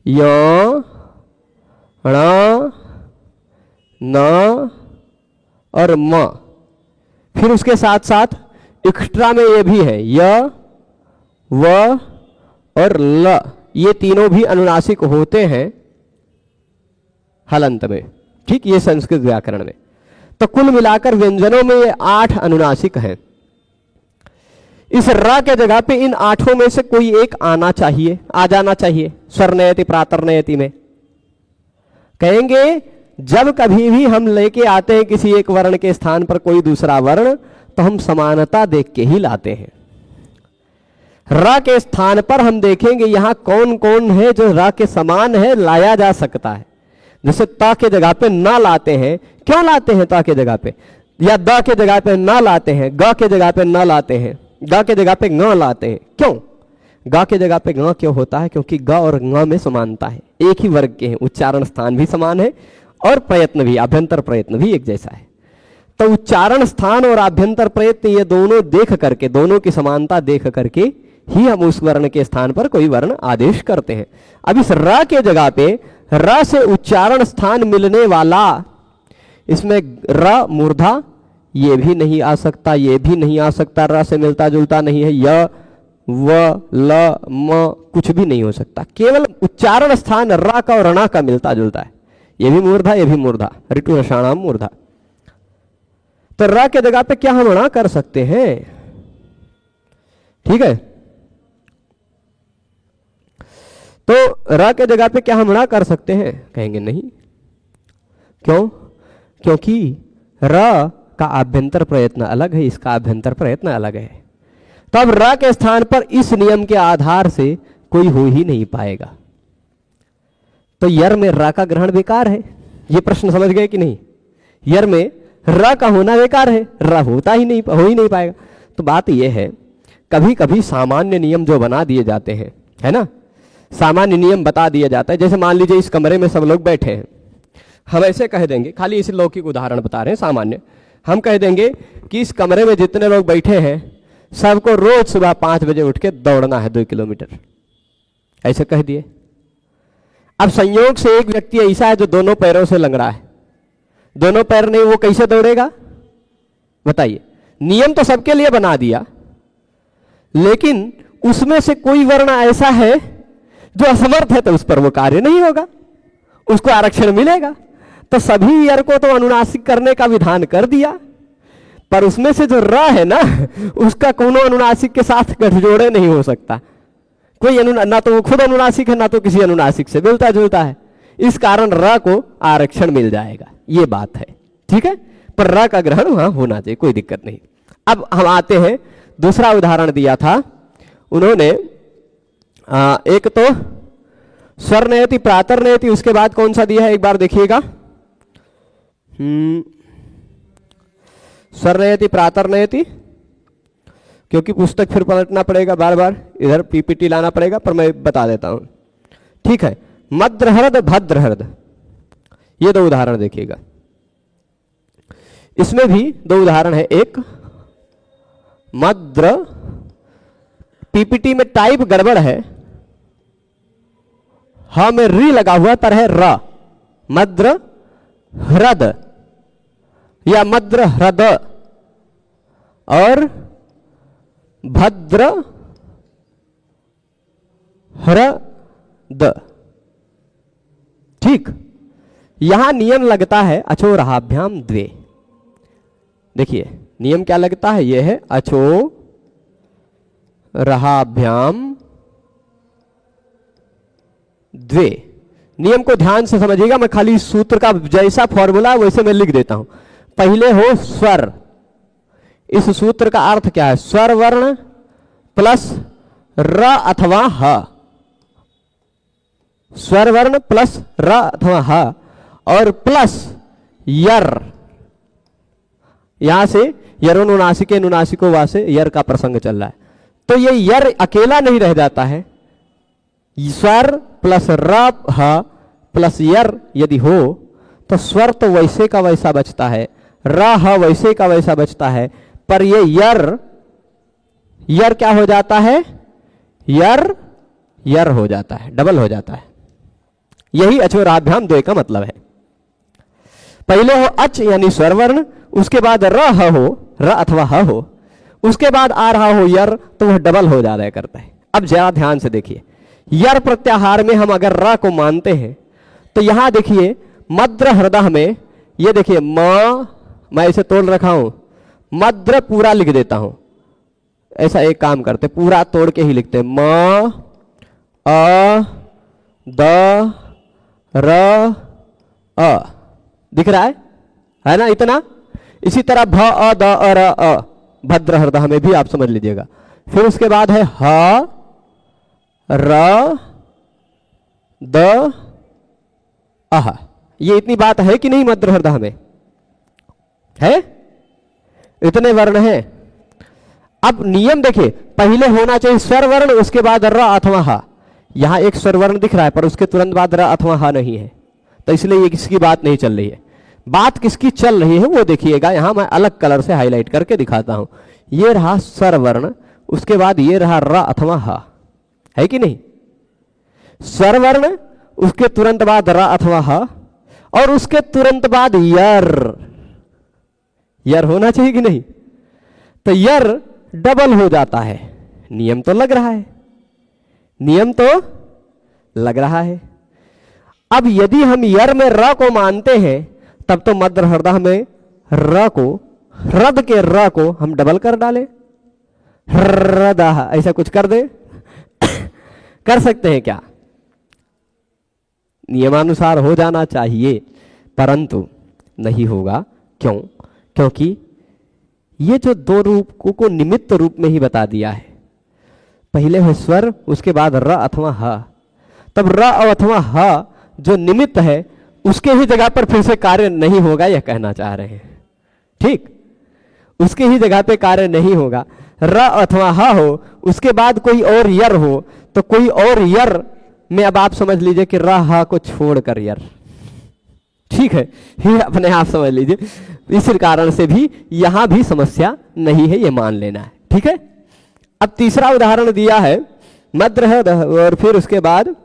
य, ण, न और म। फिर उसके साथ साथ एक्स्ट्रा में ये भी है, य, व और ल, ये तीनों भी अनुनासिक होते हैं हलंत में। ठीक, ये संस्कृत व्याकरण में। तो कुल मिलाकर व्यंजनों में ये 8 अनुनासिक हैं। इस र के जगह पे इन 8 में से कोई एक आना चाहिए, आ जाना चाहिए स्वर नयति प्रातर नयति में। कहेंगे जब कभी भी हम लेके आते हैं किसी एक वर्ण के स्थान पर कोई दूसरा वर्ण तो हम समानता देख के ही लाते हैं। र के स्थान पर हम देखेंगे यहां कौन कौन है जो र के समान है, लाया जा सकता है। जैसे त के जगह पे न लाते हैं, क्यों लाते हैं त के जगह पे, या द के जगह पे न लाते हैं, ग के जगह पे न लाते हैं, ग के जगह पे ग लाते हैं, क्यों? ग के जगह पे ग क्यों होता है? क्योंकि ग और ङ में समानता है, एक ही वर्ग के हैं, उच्चारण स्थान भी समान है और प्रयत्न भी, आभ्यंतर प्रयत्न भी एक जैसा है। तो उच्चारण स्थान और आभ्यंतर प्रयत्न ये दोनों देख करके, दोनों की समानता देख करके ही हम उस वर्ण के स्थान पर कोई वर्ण आदेश करते हैं। अब इस र के जगह पे र से उच्चारण स्थान मिलने वाला, इसमें र मूर्धा ये भी नहीं आ सकता, ये भी नहीं आ सकता, र से मिलता जुलता नहीं है, य, व, ल, म कुछ भी नहीं हो सकता। केवल उच्चारण स्थान र का और ण का मिलता जुलता है। ये भी मूर्धा, ये भी मूर्धा, ऋतु रसाणाम मूर्धा। तो र के जगह पे क्या हम ण कर सकते हैं? ठीक है, तो र के जगह पे क्या हम ण कर सकते हैं? कहेंगे नहीं। क्यों? क्योंकि र का आभ्यंतर प्रयत्न अलग है, इसका आभ्यंतर प्रयत्न अलग है। तो अब र के स्थान पर इस नियम के आधार से कोई हो ही नहीं पाएगा। तो यर में र का ग्रहण बेकार है। ये प्रश्न समझ गए कि नहीं? यर में र का होना बेकार है, र होता ही नहीं, हो ही नहीं पाएगा। तो बात यह है, कभी कभी सामान्य नियम जो बना दिए जाते हैं, है ना, सामान्य नियम बता दिया जाता है। जैसे मान लीजिए इस कमरे में सब लोग बैठे हैं, हम ऐसे कह देंगे, खाली इस लौकिक उदाहरण बता रहे हैं सामान्य, हम कह देंगे कि इस कमरे में जितने लोग बैठे हैं सबको रोज सुबह 5 बजे उठ के दौड़ना है 2 किलोमीटर, ऐसे कह दिए। अब संयोग से एक व्यक्ति ऐसा है जो दोनों पैरों से लंगड़ा है, दोनों पैर नहीं, वो कैसे दौड़ेगा बताइए? नियम तो सबके लिए बना दिया, लेकिन उसमें से कोई वर्ण ऐसा है जो असमर्थ है तो उस पर वो कार्य नहीं होगा, उसको आरक्षण मिलेगा। तो सभी यर को तो अनुनासिक करने का विधान कर दिया, पर उसमें से जो र है ना, उसका कोनो अनुनासिक के साथ गठजोड़े नहीं हो सकता। कोई ना तो वो खुद अनुनासिक है, ना तो किसी अनुनासिक से मिलता जुलता है। इस कारण र को आरक्षण मिल जाएगा, ये बात है, ठीक है। पर र का ग्रहण वहां होना चाहिए, कोई दिक्कत नहीं। अब हम आते हैं, दूसरा उदाहरण दिया था उन्होंने, एक तो स्वर नयति प्रातर नयति, उसके बाद कौन सा दिया है एक बार देखिएगा। स्वर नयति प्रातर नयति, क्योंकि पुस्तक फिर पलटना पड़ेगा बार बार, इधर पीपीटी लाना पड़ेगा, पर मैं बता देता हूं, ठीक है। मद्रहृद भद्रहृद, ये दो उदाहरण देखिएगा। इसमें भी दो उदाहरण है। एक मद्र, पीपीटी में टाइप गड़बड़ है, हा में री लगा हुआ पर है र, मद्र ह्रद या मद्र ह्रद, और भद्र ह्रद, ठीक। यहां नियम लगता है अचो रहाभ्याम द्वे। देखिए नियम क्या लगता है, यह है अचो रहाभ्याम द्वे। नियम को ध्यान से समझिएगा, मैं खाली सूत्र का जैसा फॉर्मूला वैसे मैं लिख देता हूं। पहले हो स्वर, इस सूत्र का अर्थ क्या है, स्वर वर्ण प्लस र अथवा ह, स्वर वर्ण प्लस र अथवा ह, और प्लस यर। यहां से यरोनुनासिके नुनासिको वासे यर का प्रसंग चल रहा है, तो ये यर अकेला नहीं रह जाता है। स्वर प्लस र ह प्लस यर यदि हो तो स्वर तो वैसे का वैसा बचता है, र ह वैसे का वैसा बचता है, पर ये यर क्या हो जाता है, यर हो जाता है, डबल हो जाता है। यही अचोराभ्याम द्वय का मतलब है। पहले हो अच यानी स्वर वर्ण, उसके बाद र ह हो, र अथवा ह हो, उसके बाद आ रहा हो यर, तो वह डबल हो जाया करता है। अब जरा ध्यान से देखिए, यर प्रत्याहार में हम अगर र को मानते हैं तो यहां देखिए मद्र हृदय में, ये देखिए मैं इसे तोड़ रखा हूं, मद्र पूरा लिख देता हूं। ऐसा एक काम करते, पूरा तोड़ के ही लिखते, म अ द र अ, दिख रहा है ना इतना। इसी तरह भ अ द अ र अ, भद्र हृदय में भी आप समझ लीजिएगा। फिर उसके बाद है ह र द अह, ये इतनी बात है कि नहीं, मद्र हृदय में है, इतने वर्ण हैं। अब नियम देखिए, पहले होना चाहिए स्वर वर्ण, उसके बाद र अथवा ह। यहां एक स्वर वर्ण दिख रहा है पर उसके तुरंत बाद र अथवा ह नहीं है, तो इसलिए ये किसकी बात नहीं चल रही है। बात किसकी चल रही है वो देखिएगा, यहां मैं अलग कलर से हाईलाइट करके दिखाता हूं। ये रहा स्वर वर्ण, उसके बाद ये रहा र अथवा ह, है कि नहीं। स्वर वर्ण, उसके तुरंत बाद र अथवा ह, और उसके तुरंत बाद यर होना चाहिए कि नहीं। तो यर डबल हो जाता है। नियम तो लग रहा है, नियम तो लग रहा है। अब यदि हम यर में र को मानते हैं तब तो मद्र हृदय में र को, ह्रद के र को हम डबल कर डालें, ह्रदः, ऐसा कुछ कर दे कर सकते हैं क्या, नियमानुसार हो जाना चाहिए, परंतु नहीं होगा। क्यों? क्योंकि ये जो दो रूप को निमित्त रूप में ही बता दिया है। पहले है स्वर, उसके बाद र अथवा ह, तब र अथवा ह जो निमित्त है उसके ही जगह पर फिर से कार्य नहीं होगा, यह कहना चाह रहे हैं। ठीक, उसके ही जगह पे कार्य नहीं होगा। र अथवा ह हो, उसके बाद कोई और यर हो, तो कोई और यर में अब आप समझ लीजिए कि र ह को छोड़कर यर, ठीक है, ये अपने आप समझ लीजिए। इस कारण से भी यहां भी समस्या नहीं है, ये मान लेना है, ठीक है। अब तीसरा उदाहरण दिया है मद्र है, और फिर उसके बाद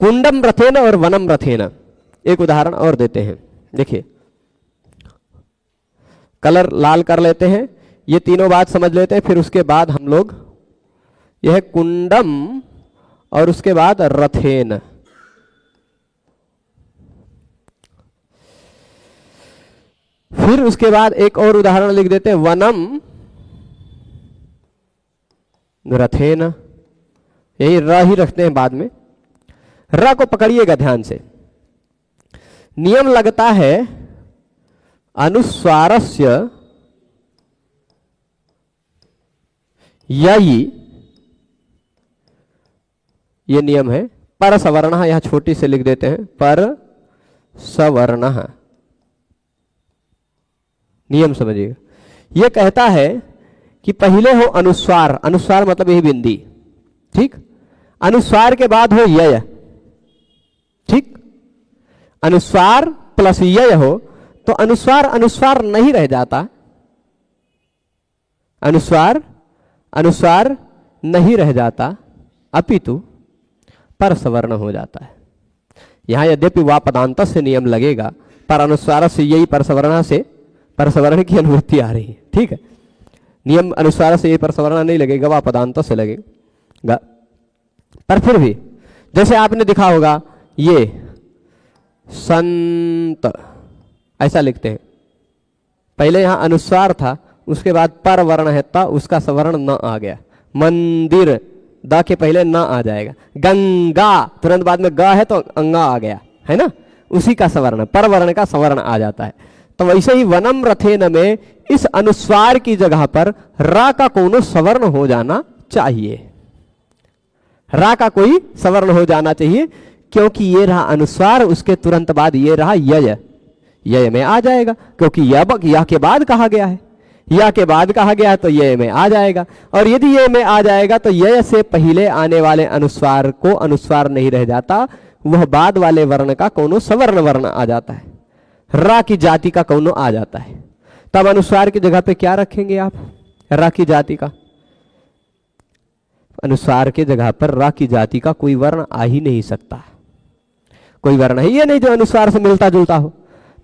कुंडम रथेन और वनम रथेन। एक उदाहरण और देते हैं, देखिए कलर लाल कर लेते हैं, ये तीनों बात समझ लेते हैं, फिर उसके बाद हम लोग यह कुंडम और उसके बाद रथेन। फिर उसके बाद एक और उदाहरण लिख देते हैं, वनम रथेन। यही र ही रखते हैं बाद में। र को पकड़िएगा ध्यान से। नियम लगता है अनुस्वारस्य यही, ये नियम है। पर सवर्ण, यहां छोटी से लिख देते हैं, पर सवर्ण। नियम समझिएगा। यह कहता है कि पहले हो अनुस्वार, अनुस्वार मतलब यही बिंदी, ठीक। अनुस्वार के बाद हो यय, ठीक। अनुस्वार प्लस यय हो तो अनुस्वार अनुस्वार नहीं रह जाता, अनुस्वार अनुस्वार नहीं रह जाता, अपितु पर सवर्ण हो जाता है। यहां यद्यपि वा पदांत से नियम लगेगा, पर अनुस्वार से यही परसवर्ण से परसवर्ण की अनुवृत्ति आ रही है, ठीक है। नियम अनुस्वार से यही परसवर्ण नहीं लगेगा, वा पदांत से लगेगा। पर फिर भी जैसे आपने दिखा होगा, ये संत ऐसा लिखते हैं। पहले यहां अनुस्वार था, उसके बाद पर वर्ण है, ता उसका सवर्ण न आ गया। मंदिर द के पहले न आ जाएगा। गंगा तुरंत बाद में ग है तो अंगा आ गया, है ना, उसी का सवर्ण, पर वर्ण का सवर्ण आ जाता है। तो वैसे ही वनम रथेन में इस अनुस्वार की जगह पर रा का कोनो सवर्ण हो जाना चाहिए, रा का कोई सवर्ण हो जाना चाहिए, क्योंकि ये रहा अनुस्वार, उसके तुरंत बाद ये रहा यय, यय में आ जाएगा, क्योंकि या के बाद कहा गया है, या के बाद कहा गया तो यय में आ जाएगा। और यदि यय में आ जाएगा तो यय से पहले आने वाले अनुस्वार को अनुस्वार नहीं रह जाता, वह बाद वाले वर्ण का कोनो सवर्ण वर्ण आ जाता है, रा की जाति का कोनो आ जाता है। तब अनुस्वार की जगह पे क्या रखेंगे आप, रा की जाति का। अनुस्वार के जगह पर रा की जाति का कोई वर्ण आ ही नहीं सकता, कोई वर्ण है ये नहीं जो अनुस्वार से मिलता जुलता हो,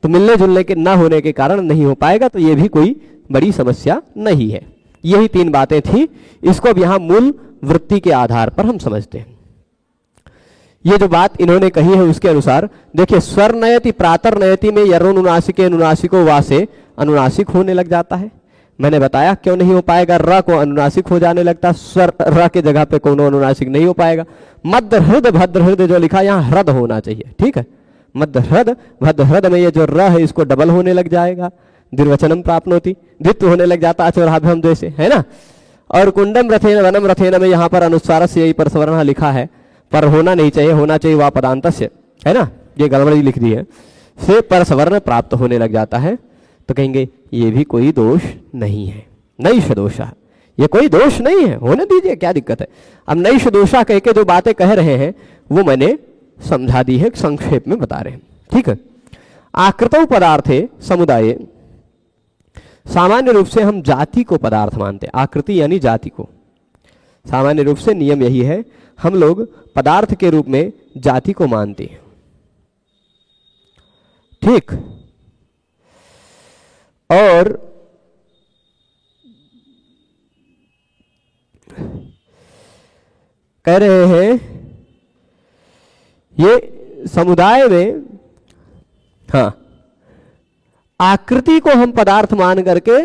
तो मिलने जुलने के ना होने के कारण नहीं हो पाएगा, तो ये भी कोई बड़ी समस्या नहीं है। यही तीन बातें थी, इसको अब यहां मूल वृत्ति के आधार पर हम समझते हैं। ये जो बात इन्होंने कही है उसके अनुसार देखिए, स्वर नयति प्रातर नयति में यरोनुनासिके अनुनासिको वा से अनुनासिक होने लग जाता है। मैंने बताया क्यों नहीं हो पाएगा, र को अनुनासिक हो जाने लगता, स्वर र के जगह पे कोनो अनुनासिक नहीं हो पाएगा। मध्य हृद भद्र हृदय जो लिखा यहाँ हृद होना चाहिए, ठीक है। मध्य हृद भद्र हृद में ये जो र है इसको डबल होने लग जाएगा, द्विवचनम प्राप्नोति, द्वित्व होने लग जाता अचोराभ्यम जैसे, है ना। और कुंडम रथेन वनम रथेन में यहाँ पर अनुस्वार से यही परसवर्ण लिखा है, पर होना नहीं चाहिए, होना चाहिए वा पदांत से, है ना, ये गड़बड़ी लिख दी है, से परसवर्ण प्राप्त होने लग जाता है। तो कहेंगे ये भी कोई दोष नहीं है, नैष दोषा, ये कोई दोष नहीं है, होने दीजिए, क्या दिक्कत है। अब नैष दोषा कह के जो बातें कह रहे हैं वो मैंने समझा दी है, संक्षेप में बता रहे हैं, ठीक है। आकृतौ पदार्थे समुदाय, सामान्य रूप से हम जाति को पदार्थ मानते हैं, आकृति यानी जाति को। सामान्य रूप से नियम यही है, हम लोग पदार्थ के रूप में जाति को मानते हैं, ठीक। और कह रहे हैं ये समुदाय में, हाँ, आकृति को हम पदार्थ मान करके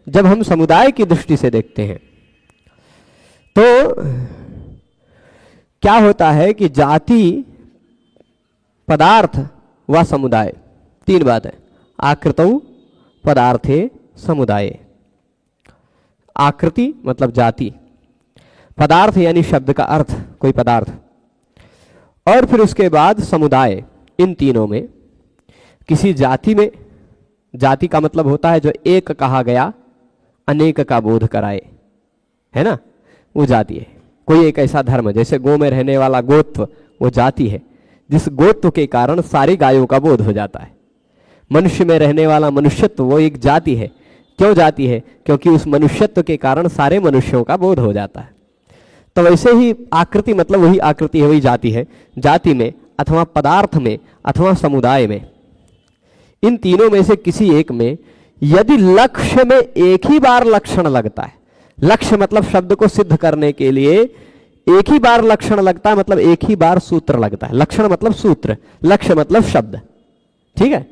जब हम समुदाय की दृष्टि से देखते हैं तो क्या होता है कि जाति, पदार्थ व समुदाय, तीन बात है। आकृतौ पदार्थे समुदाय, आकृति मतलब जाति, पदार्थ यानी शब्द का अर्थ कोई पदार्थ, और फिर उसके बाद समुदाय। इन तीनों में किसी जाति में, जाति का मतलब होता है जो एक कहा गया अनेक का बोध कराए, है ना, वो जाति है। कोई एक ऐसा धर्म, जैसे गौ में रहने वाला गोत्व, वो जाति है जिस गोत्व के कारण सारी गायों का बोध हो जाता है। मनुष्य में रहने वाला मनुष्यत्व वो एक जाति है। क्यों जाति है? क्योंकि उस मनुष्यत्व के कारण सारे मनुष्यों का बोध हो जाता है। तो वैसे ही आकृति मतलब वही आकृति है, वही जाति है। जाति में अथवा पदार्थ में अथवा समुदाय में, इन तीनों में से किसी एक में यदि लक्ष्य में एक ही बार लक्षण लगता है, लक्ष्य मतलब शब्द को सिद्ध करने के लिए एक ही बार लक्षण लगता है, मतलब एक ही बार सूत्र लगता है। लक्षण मतलब सूत्र, लक्ष्य मतलब शब्द, ठीक है।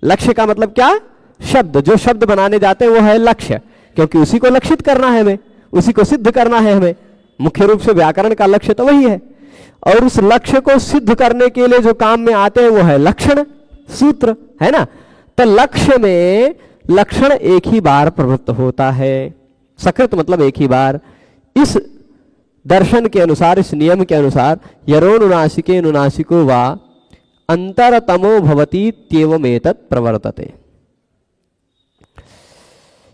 लक्ष्य का मतलब क्या? शब्द। जो शब्द बनाने जाते हैं वो है लक्ष्य, क्योंकि उसी को लक्षित करना है हमें, उसी को सिद्ध करना है हमें। मुख्य रूप से व्याकरण का लक्ष्य तो वही है, और उस लक्ष्य को सिद्ध करने के लिए जो काम में आते हैं वो है लक्षण, सूत्र, है ना। तो लक्ष्य में लक्षण एक ही बार प्रवृत्त होता है, सकृत मतलब एक ही बार। इस दर्शन के अनुसार, इस नियम के अनुसार, यरोनुनासिके नुनासिको वा अंतरतमो भवति त्येवमेतत् प्रवर्तते।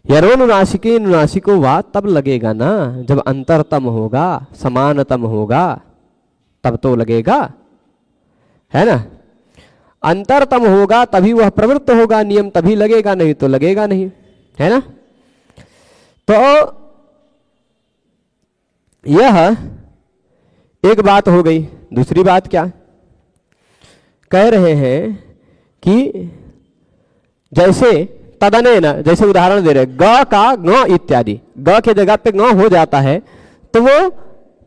यरोनुनासिके नुनासिको वा तब लगेगा ना जब अंतरतम होगा, समानतम होगा, तब तो लगेगा, है ना। अंतरतम होगा तभी वह प्रवृत्त होगा नियम, तभी लगेगा, नहीं तो लगेगा नहीं, है ना। तो यह एक बात हो गई। दूसरी बात क्या कह रहे हैं कि जैसे तदनेन, जैसे उदाहरण दे रहे ग का ङ इत्यादि, ग के जगह पे ङ हो जाता है, तो वो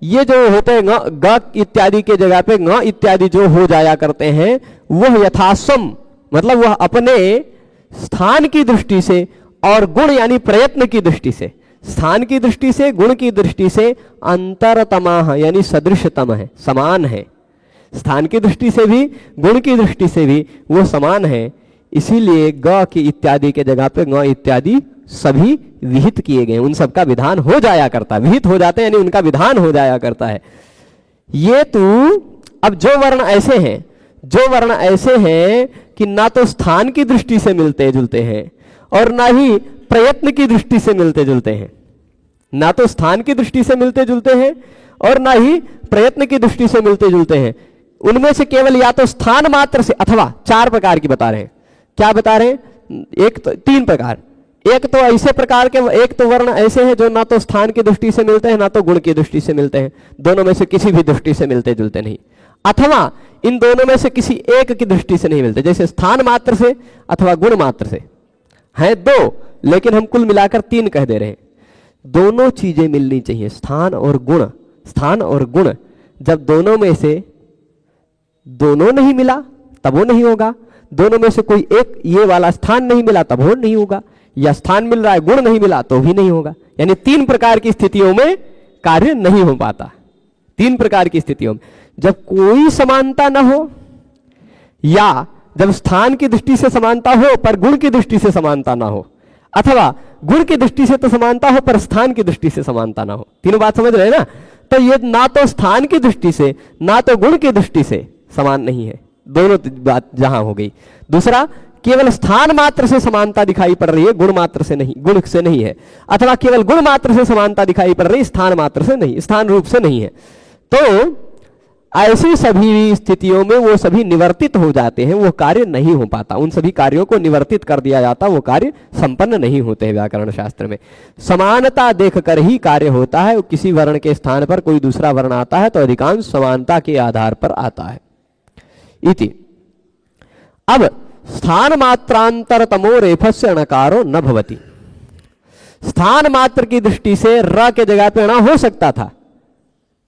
ये जो होते हैं ग इत्यादि के जगह पे ङ इत्यादि जो हो जाया करते हैं, वह यथासम मतलब वह अपने स्थान की दृष्टि से और गुण यानी प्रयत्न की दृष्टि से, स्थान की दृष्टि से, गुण की दृष्टि से अंतरतमा यानी सदृशतम है, समान है। स्थान की दृष्टि से भी, गुण की दृष्टि से भी वो समान है। इसीलिए ग की इत्यादि के जगह पे ङ इत्यादि सभी विहित किए गए, उन सबका विधान हो जाया करता है, विहित हो जाते हैं यानी उनका विधान हो जाया करता है। ये तो अब जो वर्ण ऐसे हैं, जो वर्ण ऐसे हैं कि ना तो स्थान की दृष्टि से मिलते जुलते हैं और ना ही प्रयत्न की दृष्टि से मिलते जुलते हैं, ना तो स्थान की दृष्टि से मिलते जुलते हैं और ना ही प्रयत्न की दृष्टि से मिलते जुलते हैं। उनमें से केवल या तो स्थान मात्र से, अथवा चार प्रकार की बता रहे हैं। क्या बता रहे हैं? एक तो तीन प्रकार। एक तो ऐसे प्रकार के, एक तो वर्ण ऐसे हैं जो ना तो स्थान की दृष्टि से मिलते हैं ना तो गुण की दृष्टि से मिलते हैं, दोनों में से किसी भी दृष्टि से मिलते जुलते नहीं, अथवा इन दोनों में से किसी एक की दृष्टि से नहीं मिलते, जैसे स्थान मात्र से अथवा गुण मात्र से। हैं दो, लेकिन हम कुल मिलाकर तीन कह दे रहे हैं। दोनों चीजें मिलनी चाहिए, स्थान और गुण। स्थान और गुण जब दोनों में से दोनों नहीं मिला तब वो नहीं होगा, दोनों में से कोई एक ये वाला स्थान नहीं मिला तब वो नहीं होगा, या स्थान मिल रहा है गुण नहीं मिला तो भी नहीं होगा। यानी तीन प्रकार की स्थितियों में कार्य नहीं हो पाता। तीन प्रकार की स्थितियों में, जब कोई समानता ना हो, या जब स्थान की दृष्टि से समानता हो पर गुण की दृष्टि से समानता ना हो, अथवा गुण की दृष्टि से तो समानता हो पर स्थान की दृष्टि से समानता ना हो। तीनों बात समझ रहे हैं ना। तो ये ना तो स्थान की दृष्टि से ना तो गुण की दृष्टि से समान नहीं है, दोनों बात जहां हो गई। दूसरा, केवल स्थान मात्र से समानता दिखाई पड़ रही है, गुण मात्र से नहीं, गुण से नहीं है, अथवा केवल गुण मात्र से समानता दिखाई पड़ रही है, स्थान मात्र से नहीं, स्थान रूप से नहीं है। तो ऐसी सभी स्थितियों में वो सभी निवर्तित हो जाते हैं, वो कार्य नहीं हो पाता। उन सभी कार्यों को निवर्तित कर दिया जाता, वो कार्य संपन्न नहीं होते हैं। व्याकरण शास्त्र में समानता देखकर ही कार्य होता है। किसी वर्ण के स्थान पर कोई दूसरा वर्ण आता है तो अधिकांश समानता के आधार पर आता है इति। अब स्थान मात्रांतरतमो रेफस्य अणकारो न भवति। स्थान मात्र की दृष्टि से र के जगह पे ण हो सकता था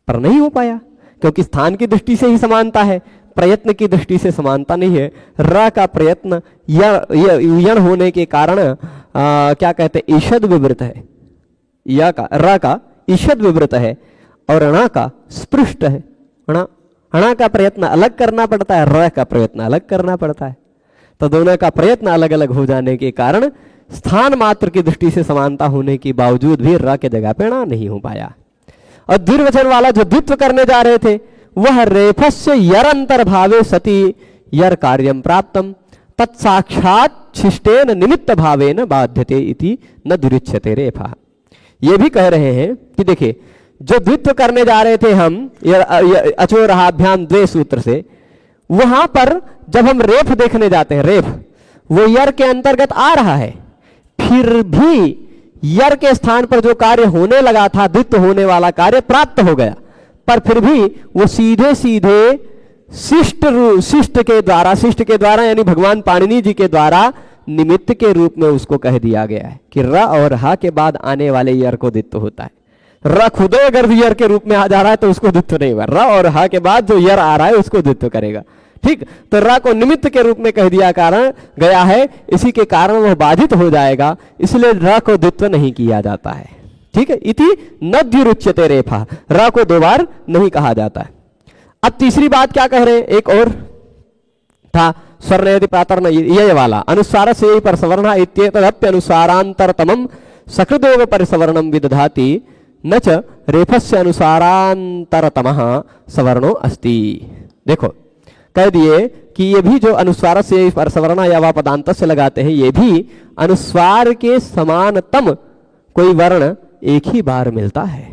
पर नहीं हो पाया, क्योंकि स्थान की दृष्टि से ही समानता है, प्रयत्न की दृष्टि से समानता नहीं है। र का प्रयत्न यण होने के कारण क्या कहते हैं, ईषद विवृत है। या का र का ईषद विवृत है और ण का स्पृष्ट है। ण का प्रयत्न अलग करना पड़ता है, र का प्रयत्न अलग करना पड़ता है। तो दोनों का प्रयत्न अलग अलग हो जाने के कारण स्थान मात्र की दृष्टि से समानता होने के बावजूद भी र के जगह पे ण नहीं हो पाया। और द्विवचन वाला जो द्वित्व करने जा रहे थे वह रेफस्य यरंतर भावे सति यर कार्यम प्राप्तम तत्साक्षात शिष्टेन निमित्त भावेन बाध्यते इति न दुरिच्छते रेफा। ये भी कह रहे हैं कि देखिए, जो द्वित्व करने जा रहे थे हम अचो रहाभ्याम द्वे सूत्र से, वहां पर जब हम रेफ देखने जाते हैं, रेफ वो यर के अंतर्गत आ रहा है, फिर भी यर के स्थान पर जो कार्य होने लगा था, द्वित्व होने वाला कार्य प्राप्त हो गया, पर फिर भी वो सीधे सीधे शिष्ट के द्वारा यानी भगवान पाणिनि जी के द्वारा निमित्त के रूप में उसको कह दिया गया है कि र और ह के बाद आने वाले यर को द्वित्व होता है। र खुद अगर यर के रूप में आ जा रहा है तो उसको द्वित्व नहीं होगा, र और हा के बाद जो यर आ रहा है उसको द्वित्व करेगा। ठीक, तो र को निमित्त के रूप में कह दिया कारण गया है, इसी के कारण वह बाधित हो जाएगा, इसलिए र को द्वित्व नहीं किया जाता है। ठीक है, इति न द्विरुच्यते रेफा, र को दो बार नहीं कहा जाता है। अब तीसरी बात क्या कह रहे हैं, एक और था स्वर्ण यदि प्रातर्न ये वाला अनुस्वार से पर सवर्ण इत्येतदप्य अनुसारांतरतमम सकृदोग परिसवर्णम विदधाति न च रेफस्य अनुसारांतरतमः सवर्णो अस्ति। देखो कह दिए कि ये भी जो अनुस्वार से पर सवर्ण या वा पदांत से लगाते हैं, ये भी अनुस्वार के समानतम कोई वर्ण एक ही बार मिलता है।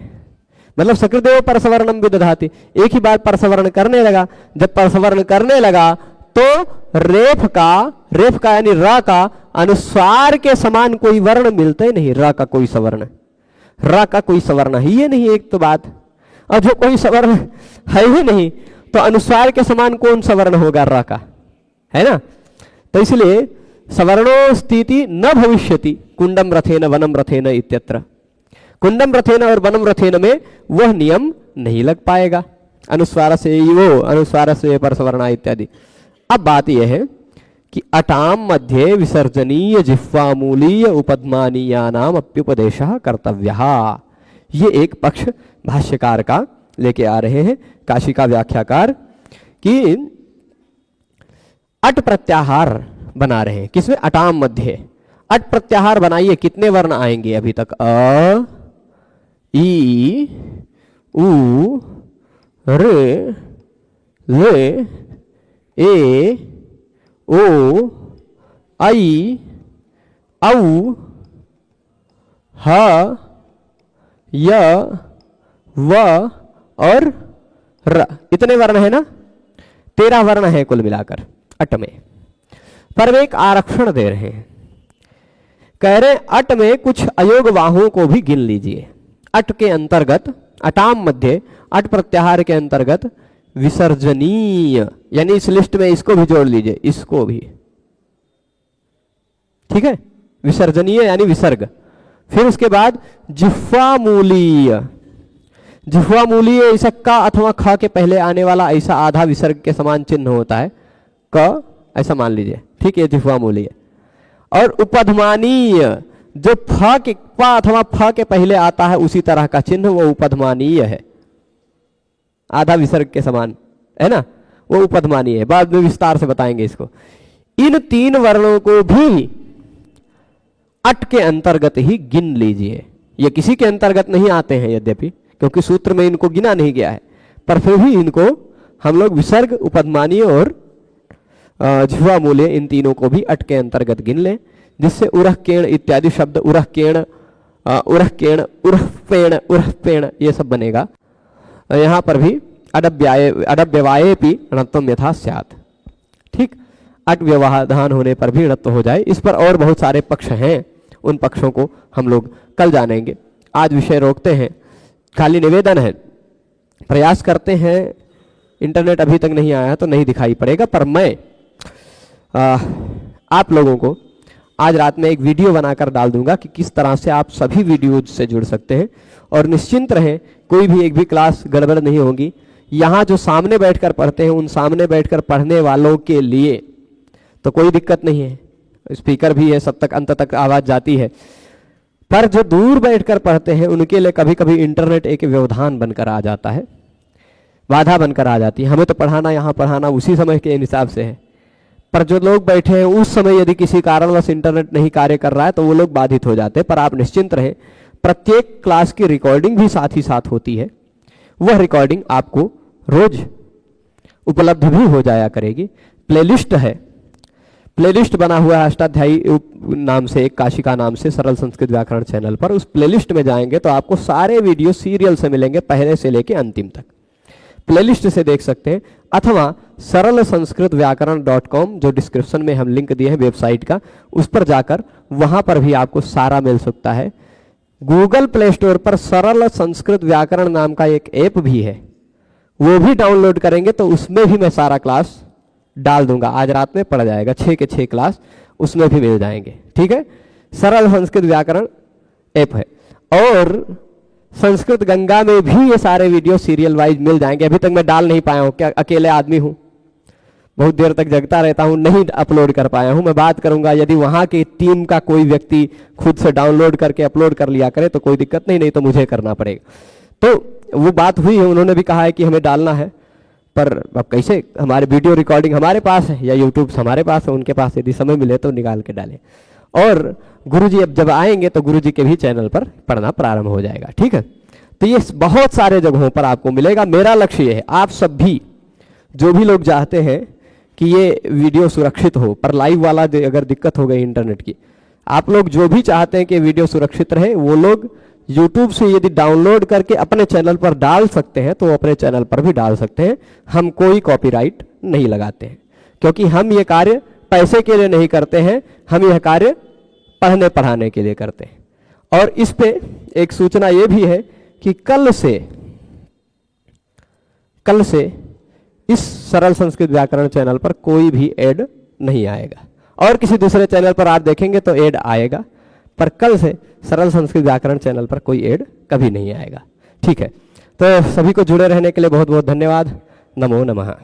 मतलब सकृदेव परसवर्णम विदधाति, एक ही बार परसवर्ण करने लगा। जब परसवर्ण करने लगा तो रेफ का यानी र का अनुस्वार के समान कोई वर्ण मिलता ही नहीं। र का कोई सवर्ण, र का कोई सवर्ण ही ये नहीं एक तो बात, और जो कोई सवर्ण है ही नहीं तो अनुस्वार के समान कौन सवर्ण होगा र का, है ना। तो इसलिए सवर्णो स्थिति न भविष्यति कुंडम रथेन वनम रथेन इत्यत्र। कुंडम रथेन और वनम रथेन में वह नियम नहीं लग पाएगा, अनुस्वार से वो अनुस्वार से पर सवर्णा इत्यादि। अब बात यह है कि अटाम मध्य विसर्जनीय जिह्वामूलीय उपद्मानीयानाम अप्युपदेशः कर्तव्यः। ये एक पक्ष भाष्यकार का लेके आ रहे हैं, काशी का व्याख्याकार, कि अट प्रत्याहार बना रहे हैं। किसमें? अटाम मध्य। अट प्रत्याहार बनाइए, कितने वर्ण आएंगे अभी तक? अ, ई, उ, ऋ, ल, ए, ओ, आई, औ, ह, य, व और र। इतने वर्ण है ना, 13 वर्ण है कुल मिलाकर अट में। पर वे एक आरक्षण दे रहे हैं, कह रहे अट में कुछ अयोगवाहों को भी गिन लीजिए। अट के अंतर्गत, अटाम मध्य अट प्रत्याहार के अंतर्गत विसर्जनीय, यानी इस लिस्ट में इसको भी जोड़ लीजिए, इसको भी। ठीक है, विसर्जनीय यानी विसर्ग। फिर उसके बाद जिह्वामूलीय, जिह्वामूलीय इसका अथवा ख के पहले आने वाला ऐसा आधा विसर्ग के समान चिन्ह होता है, क ऐसा मान लीजिए। ठीक है, जिह्वामूलीय। और उपधमानीय, जो फ के प अथवा फ के पहले आता है उसी तरह का चिन्ह, वो उपधमानीय है, आधा विसर्ग के समान है ना, वो उपधमानीय है। बाद में विस्तार से बताएंगे इसको। इन 3 वर्णों को भी अट के अंतर्गत ही गिन लीजिए। ये किसी के अंतर्गत नहीं आते हैं यद्यपि, क्योंकि सूत्र में इनको गिना नहीं गया है, पर फिर भी इनको हम लोग विसर्ग, उपधमानीय और जिह्वामूल्य, इन तीनों को भी अट के अंतर्गत गिन लें, जिससे उरह केण इत्यादि शब्द, उरह केण, उरह केण, उरह पेण, उरह पेण, ये सब बनेगा। यहाँ पर भी अडव्यवाये णत्वम यथा स्यात्। ठीक, अट व्यवधान होने पर भी णत्व हो जाए। इस पर और बहुत सारे पक्ष हैं, उन पक्षों को हम लोग कल जानेंगे। आज विषय रोकते हैं। खाली निवेदन है, प्रयास करते हैं, इंटरनेट अभी तक नहीं आया तो नहीं दिखाई पड़ेगा, पर मैं आप लोगों को आज रात में एक वीडियो बनाकर डाल दूंगा कि किस तरह से आप सभी वीडियोज से जुड़ सकते हैं। और निश्चिंत रहें, कोई भी एक भी क्लास गड़बड़ नहीं होगी। यहाँ जो सामने बैठकर पढ़ते हैं, उन सामने बैठकर पढ़ने वालों के लिए तो कोई दिक्कत नहीं है, स्पीकर भी है, सब तक अंत तक आवाज़ जाती है। पर जो दूर बैठकर पढ़ते हैं उनके लिए कभी कभी इंटरनेट एक व्यवधान बनकर आ जाता है, बाधा बनकर आ जाती है। हमें तो पढ़ाना, यहाँ पढ़ाना उसी समय के हिसाब से है, पर जो लोग बैठे हैं उस समय यदि किसी कारणवश इंटरनेट नहीं कार्य कर रहा है तो वो लोग बाधित हो जाते हैं। पर आप निश्चिंत रहें, प्रत्येक क्लास की रिकॉर्डिंग भी साथ ही साथ होती है। वह रिकॉर्डिंग आपको रोज उपलब्ध भी हो जाया करेगी। प्लेलिस्ट है, प्लेलिस्ट बना हुआ है अष्टाध्यायी नाम से, एक काशिका नाम से, सरल संस्कृत व्याकरण चैनल पर। उस प्लेलिस्ट में जाएंगे तो आपको सारे वीडियो सीरियल से मिलेंगे, पहले से लेके अंतिम तक प्लेलिस्ट से देख सकते हैं। अथवा सरल संस्कृत व्याकरण .com, जो डिस्क्रिप्शन में हम लिंक दिए हैं वेबसाइट का, उस पर जाकर वहां पर भी आपको सारा मिल सकता है। गूगल प्ले स्टोर पर सरल संस्कृत व्याकरण नाम का एक ऐप भी है, वो भी डाउनलोड करेंगे तो उसमें भी मैं सारा क्लास डाल दूंगा। आज रात में पढ़ जाएगा, 6 के 6 क्लास उसमें भी मिल जाएंगे। ठीक है, सरल संस्कृत व्याकरण ऐप है। और संस्कृत गंगा में भी ये सारे वीडियो सीरियल वाइज मिल जाएंगे। अभी तक मैं डाल नहीं पाया हूँ, क्या अकेले आदमी हूँ, बहुत देर तक जगता रहता हूँ, नहीं अपलोड कर पाया हूँ। मैं बात करूंगा, यदि वहां की टीम का कोई व्यक्ति खुद से डाउनलोड करके अपलोड कर लिया करे तो कोई दिक्कत नहीं, नहीं तो मुझे करना पड़ेगा। तो वो बात हुई है, उन्होंने भी कहा है कि हमें डालना है, पर अब कैसे, हमारे वीडियो रिकॉर्डिंग हमारे पास है या यूट्यूब हमारे पास है, उनके पास यदि समय मिले तो निकाल के डालें। और गुरुजी अब जब आएंगे तो गुरुजी के भी चैनल पर पढ़ना प्रारंभ हो जाएगा, ठीक है। तो ये बहुत सारे जगहों पर आपको मिलेगा। मेरा लक्ष्य ये है, आप सब भी जो भी लोग चाहते हैं कि ये वीडियो सुरक्षित हो, पर लाइव वाला अगर दिक्कत हो गई इंटरनेट की, आप लोग जो भी चाहते हैं कि वीडियो सुरक्षित रहे, वो लोग YouTube से यदि डाउनलोड करके अपने चैनल पर डाल सकते हैं तो वो अपने चैनल पर भी डाल सकते हैं। हम कोई कॉपीराइट नहीं लगाते हैं, क्योंकि हम ये कार्य पैसे के लिए नहीं करते हैं, हम यह कार्य पढ़ने पढ़ाने के लिए करते हैं। और इस पे एक सूचना ये भी है कि कल से इस सरल संस्कृत व्याकरण चैनल पर कोई भी ऐड नहीं आएगा, और किसी दूसरे चैनल पर आप देखेंगे तो ऐड आएगा, पर कल से सरल संस्कृत व्याकरण चैनल पर कोई ऐड कभी नहीं आएगा, ठीक है। तो सभी को जुड़े रहने के लिए बहुत बहुत धन्यवाद। नमो नमः।